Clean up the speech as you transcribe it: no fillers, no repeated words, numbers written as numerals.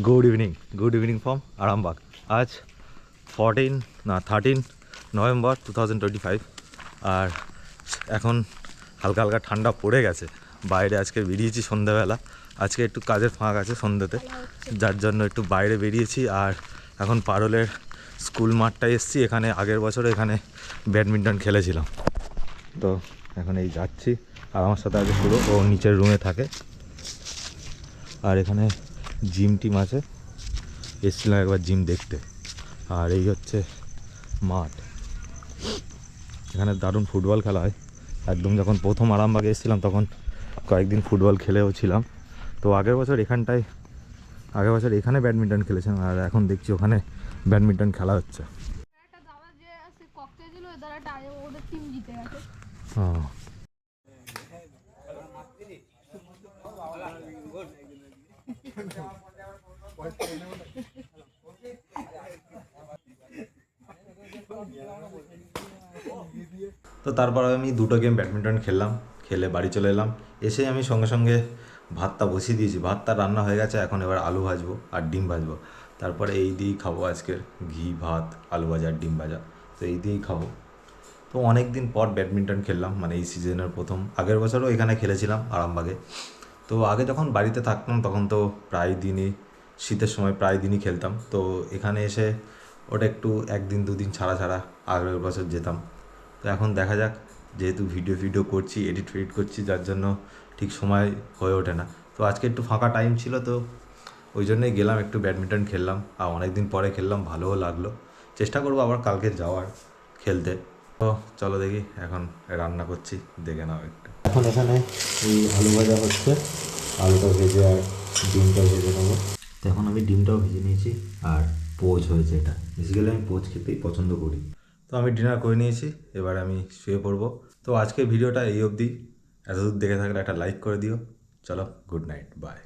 Good evening from Arambagh. আজ 13 November 2025 আর এখন হালকা হালকা ঠান্ডা পড়ে গেছে। বাইরে আজকে বেরিয়েছি সন্ধ্যাবেলা, আজকে একটু কাজের ফাঁক আছে সন্ধ্যেতে, যার জন্য একটু বাইরে বেরিয়েছি। আর এখন পারুলের স্কুল মাঠটায় এসেছি। এখানে আগের বছর এখানে ব্যাডমিন্টন খেলেছিলাম, তো এখন এই যাচ্ছি। আর আমার সাথে আগে পুরো ও নিচের রুমে থাকে। আর এখানে জিম টিম আছে, এসেছিলাম একবার জিম দেখতে। আর এই হচ্ছে মাঠ, এখানে দারুণ ফুটবল খেলা হয়। একদম যখন প্রথম আরামবাগে এসেছিলাম তখন কয়েকদিন ফুটবল খেলেও ছিলাম। তো আগের বছর এখানে ব্যাডমিন্টন খেলেছিলাম, আর এখন দেখছি ওখানে ব্যাডমিন্টন খেলা হচ্ছে। হ্যাঁ, তো তারপর আমি দুটো গেম ব্যাডমিন্টন খেললাম, খেলে বাড়ি চলে এলাম। এসে আমি সঙ্গে সঙ্গে ভাতটা বসিয়ে দিয়েছি, ভাতটা রান্না হয়ে গেছে। এখন এবার আলু ভাজবো আর ডিম ভাজবো, তারপরে এই দিয়েই খাবো আজকের ঘি ভাত, আলু ভাজা আর ডিম ভাজা, তো এই দিয়েই খাবো। তো অনেক দিন পর ব্যাডমিন্টন খেললাম, মানে এই সিজনের প্রথম। আগের বছরও এখানে খেলেছিলাম আরামবাগে। তো আগে যখন বাড়িতে থাকতাম তখন তো প্রায় দিনই, শীতের সময় প্রায় দিনই খেলতাম। তো এখানে এসে ওটা একটু একদিন দুদিন ছাড়া ছাড়া আগের বছর যেতাম। তো এখন দেখা যাক, যেহেতু ভিডিও করছি, এডিট করছি, যার জন্য ঠিক সময় হয়ে ওঠে না। তো আজকে একটু ফাঁকা টাইম ছিল, তো ওই জন্যই গেলাম, একটু ব্যাডমিন্টন খেললাম। আর অনেক দিন পরে খেললাম, ভালোও লাগলো। চেষ্টা করবো আবার কালকে যাওয়ার খেলতে। তো চলো দেখি, এখন রান্না করছি, দেখে নাও একটু। এখন এখানে এই আলু ভাজা হচ্ছে, আলুটা ভেজে আর ডিমটা ভেজে নেবো। তো এখন আমি ডিমটাও ভেজে নিয়েছি, আর পোচ হয়েছে। এটা বেসিক্যালি আমি পোচ খেতেই পছন্দ করি। তো আমি ডিনার করে নিয়েছি, এবার আমি শুয়ে পড়বো। তো আজকের ভিডিওটা এই অবধি। এতদূর দেখে থাকলে একটা লাইক করে দিও। চলো, গুড নাইট, বাই।